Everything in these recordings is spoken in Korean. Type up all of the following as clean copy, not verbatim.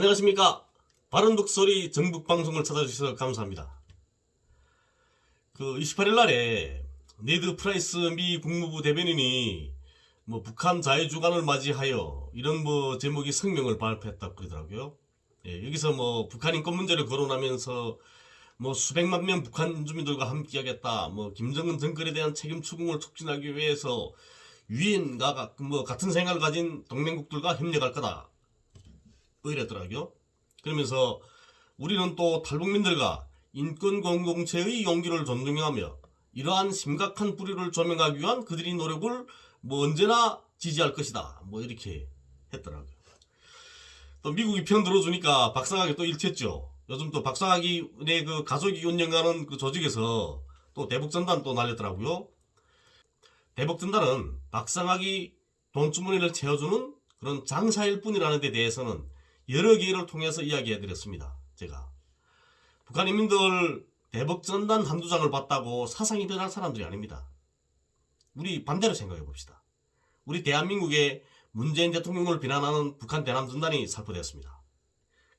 안녕하십니까. 바른독소리 정북방송을 찾아주셔서 감사합니다. 28일 날에 네드 프라이스 미 국무부 대변인이 북한 자유주간을 맞이하여 이런 제목의 성명을 발표했다고 그러더라고요. 여기서 북한 인권 문제를 거론하면서 수백만 명 북한 주민들과 함께하겠다, 김정은 정권에 대한 책임 추궁을 촉진하기 위해서 유엔과 같은 생각을 가진 동맹국들과 협력할 거다, 이랬더라고요. 그러면서 우리는 또 탈북민들과 인권 공동체의 용기를 존중하며 이러한 심각한 불의를 조명하기 위한 그들의 노력을 언제나 지지할 것이다, 이렇게 했더라고요. 또 미국이 편 들어주니까 박상학이 또 일쳤죠. 요즘 또 박상학이의 가족이 운영하는 조직에서 또 대북전단 또 날렸더라고요. 대북전단은 박상학이 돈주머니를 채워주는 그런 장사일 뿐이라는 데 대해서는 여러 기회를 통해서 이야기해드렸습니다. 제가 북한 인민들 대북전단 한두 장을 봤다고 사상이 변할 사람들이 아닙니다. 우리 반대로 생각해봅시다. 우리 대한민국의 문재인 대통령을 비난하는 북한 대남전단이 살포되었습니다.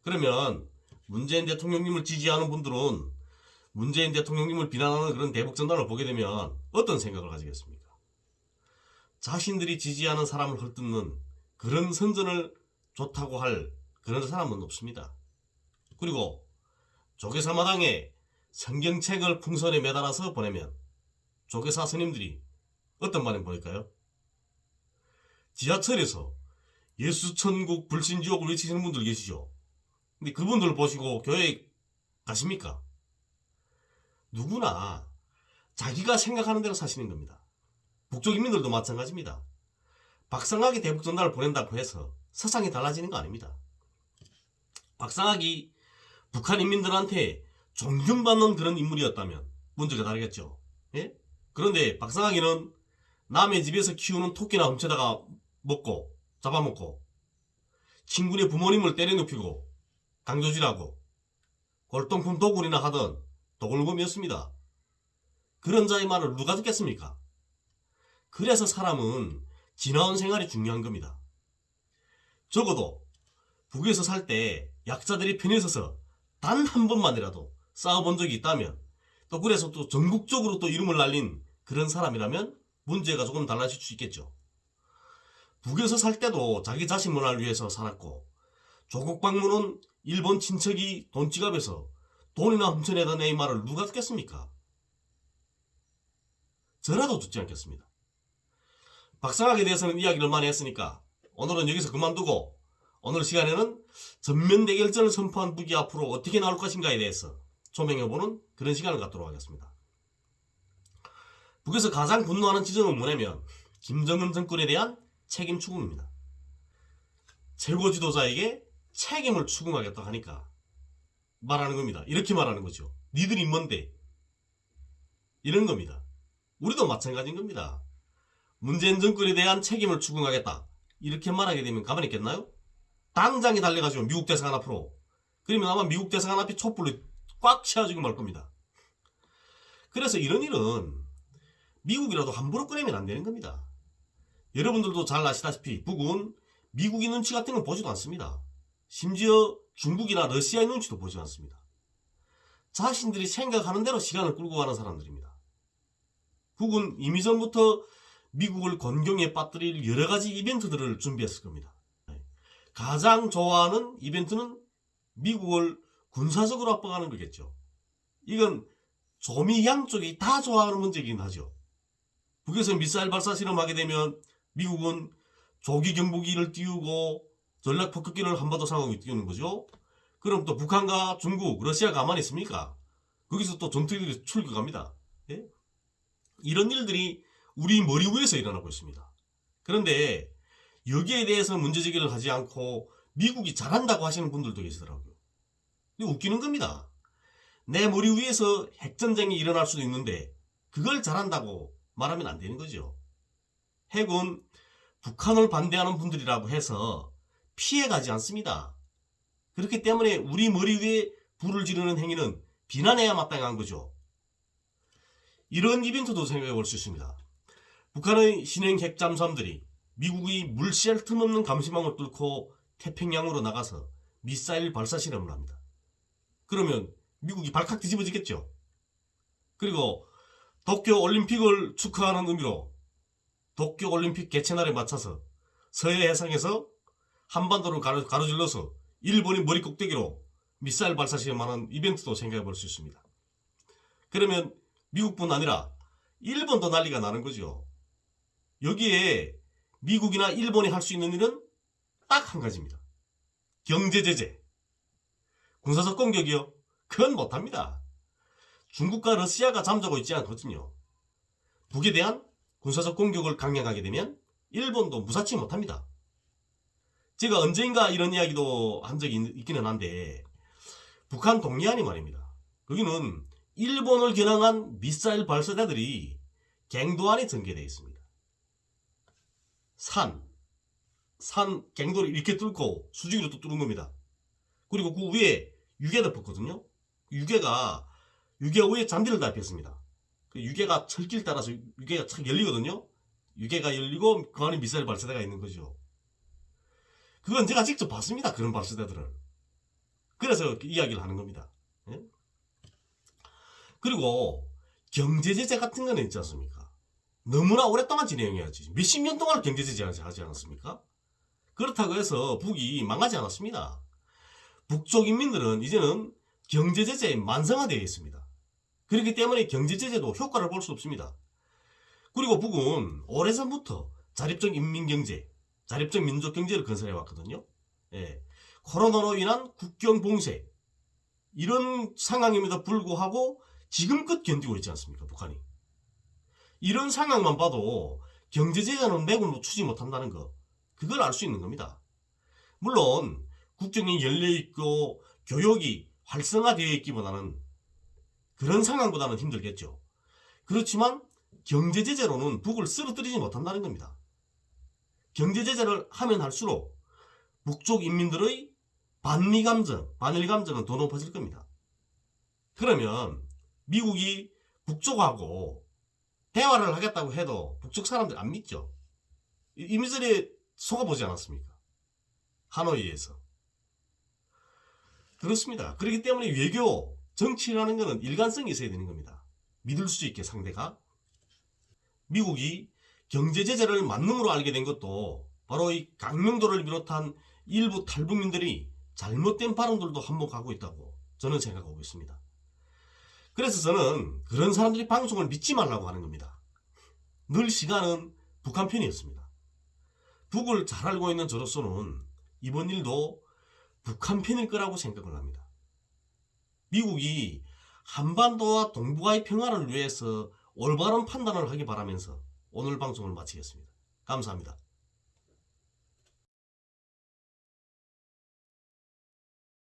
그러면 문재인 대통령님을 지지하는 분들은 문재인 대통령님을 비난하는 그런 대북전단을 보게 되면 어떤 생각을 가지겠습니까? 자신들이 지지하는 사람을 헐뜯는 그런 선전을 좋다고 할 그런 사람은 없습니다. 그리고 조계사마당에 성경책을 풍선에 매달아서 보내면 조계사 스님들이 어떤 반응 보일까요? 지하철에서 예수천국 불신지옥을 외치시는 분들 계시죠? 근데 그분들 보시고 교회에 가십니까? 누구나 자기가 생각하는 대로 사시는 겁니다. 북쪽 인민들도 마찬가지입니다. 박상학이 대북전단을 보낸다고 해서 세상이 달라지는 거 아닙니다. 박상학이 북한 인민들한테 존경받는 그런 인물이었다면 문제가 다르겠죠. 예? 그런데 박상학이는 남의 집에서 키우는 토끼나 훔쳐다가 잡아먹고 친구네 부모님을 때려눕히고 강조질하고 골동품 도굴이나 하던 도굴범이었습니다. 그런 자의 말을 누가 듣겠습니까? 그래서 사람은 지나온 생활이 중요한 겁니다. 적어도 북에서 살 때 약자들이 편에 서서 단 한 번만이라도 싸워본 적이 있다면, 또 그래서 또 전국적으로 또 이름을 날린 그런 사람이라면 문제가 조금 달라질 수 있겠죠. 북에서 살 때도 자기 자신 문화를 위해서 살았고, 조국 방문은 일본 친척이 돈지갑에서 돈이나 훔쳐내던 애 말을 누가 듣겠습니까? 저라도 듣지 않겠습니다. 박상학에 대해서는 이야기를 많이 했으니까 오늘은 여기서 그만두고, 오늘 시간에는 전면 대결전을 선포한 북이 앞으로 어떻게 나올 것인가에 대해서 조명해보는 그런 시간을 갖도록 하겠습니다. 북에서 가장 분노하는 지점은 뭐냐면 김정은 정권에 대한 책임 추궁입니다. 최고 지도자에게 책임을 추궁하겠다 하니까 말하는 겁니다. 이렇게 말하는 거죠. 니들이 뭔데? 이런 겁니다. 우리도 마찬가지인 겁니다. 문재인 정권에 대한 책임을 추궁하겠다, 이렇게 말하게 되면 가만히 있겠나요? 당장에 달려가지고 미국 대사관 앞으로, 그러면 아마 미국 대사관 앞이 촛불로 꽉 채워지고 말 겁니다. 그래서 이런 일은 미국이라도 함부로 꺼내면 안 되는 겁니다. 여러분들도 잘 아시다시피 북은 미국의 눈치 같은 건 보지도 않습니다. 심지어 중국이나 러시아의 눈치도 보지 않습니다. 자신들이 생각하는 대로 시간을 끌고 가는 사람들입니다. 북은 이미 전부터 미국을 곤경에 빠뜨릴 여러 가지 이벤트들을 준비했을 겁니다. 가장 좋아하는 이벤트는 미국을 군사적으로 압박하는 거겠죠. 이건 조미양 쪽이 다 좋아하는 문제이긴 하죠. 북에서 미사일 발사 실험하게 되면 미국은 조기 경보기를 띄우고 전략 폭격기를 한반도 상공에 띄우는 거죠. 그럼 또 북한과 중국, 러시아 가만히 있습니까? 거기서 또 전투기들이 출격합니다. 예? 이런 일들이 우리 머리 위에서 일어나고 있습니다. 그런데 여기에 대해서 문제제기를 하지 않고 미국이 잘한다고 하시는 분들도 계시더라고요. 이거 웃기는 겁니다. 내 머리 위에서 핵전쟁이 일어날 수도 있는데 그걸 잘한다고 말하면 안 되는 거죠. 핵은 북한을 반대하는 분들이라고 해서 피해가지 않습니다. 그렇기 때문에 우리 머리 위에 불을 지르는 행위는 비난해야 마땅한 거죠. 이런 이벤트도 생각해 볼 수 있습니다. 북한의 신형 핵 잠수함들이 미국이 물씨알 틈없는 감시망을 뚫고 태평양으로 나가서 미사일 발사 실험을 합니다. 그러면 미국이 발칵 뒤집어지겠죠. 그리고 도쿄올림픽을 축하하는 의미로 도쿄올림픽 개최날에 맞춰서 서해 해상에서 한반도를 가로질러서 일본이 머리 꼭대기로 미사일 발사 시험하는 이벤트도 생각해 볼 수 있습니다. 그러면 미국뿐 아니라 일본도 난리가 나는 거죠. 여기에 미국이나 일본이 할 수 있는 일은 딱 한 가지입니다. 경제 제재. 군사적 공격이요? 그건 못합니다. 중국과 러시아가 잠자고 있지 않거든요. 북에 대한 군사적 공격을 강행하게 되면 일본도 무사치 못합니다. 제가 언젠가 이런 이야기도 한 적이 있기는 한데 북한 동해안이 말입니다. 거기는 일본을 겨냥한 미사일 발사대들이 갱도안에 전개되어 있습니다. 산 갱도를 이렇게 뚫고 수직으로 또 뚫은 겁니다. 그리고 그 위에 유계가 덮었거든요. 유계가 위에 잔디를 달폈습니다. 그 유계가 철길 따라서 유계가 착 열리거든요. 유계가 열리고 그 안에 미사일 발사대가 있는 거죠. 그건 제가 직접 봤습니다. 그런 발사대들을. 그래서 이야기를 하는 겁니다. 예? 그리고 경제제재 같은 거는 있지 않습니까? 너무나 오랫동안 진행해야지. 몇십 년 동안 경제제재 하지 않았습니까? 그렇다고 해서 북이 망하지 않았습니다. 북쪽 인민들은 이제는 경제제재에 만성화되어 있습니다. 그렇기 때문에 경제제재도 효과를 볼 수 없습니다. 그리고 북은 오래전부터 자립적 인민경제, 자립적 민족경제를 건설해왔거든요. 예. 코로나로 인한 국경 봉쇄, 이런 상황임에도 불구하고 지금껏 견디고 있지 않습니까? 북한이. 이런 상황만 봐도 경제제재는 맥을 놓치지 못한다는 거, 그걸 알 수 있는 겁니다. 물론 국정이 열려있고 교역이 활성화되어 있기보다는 그런 상황보다는 힘들겠죠. 그렇지만 경제제재로는 북을 쓰러뜨리지 못한다는 겁니다. 경제제재를 하면 할수록 북쪽 인민들의 반미 감정, 반일 감정은 더 높아질 겁니다. 그러면 미국이 북쪽하고 대화를 하겠다고 해도 북쪽 사람들 안 믿죠. 이미저리 속아보지 않았습니까? 하노이에서. 그렇습니다. 그렇기 때문에 외교, 정치라는 것은 일관성이 있어야 되는 겁니다. 믿을 수 있게 상대가. 미국이 경제제재를 만능으로 알게 된 것도 바로 이 강명도를 비롯한 일부 탈북민들이 잘못된 발언들도 한몫하고 있다고 저는 생각하고 있습니다. 그래서 저는 그런 사람들이 방송을 믿지 말라고 하는 겁니다. 늘 시간은 북한 편이었습니다. 북을 잘 알고 있는 저로서는 이번 일도 북한 편일 거라고 생각을 합니다. 미국이 한반도와 동북아의 평화를 위해서 올바른 판단을 하기 바라면서 오늘 방송을 마치겠습니다. 감사합니다.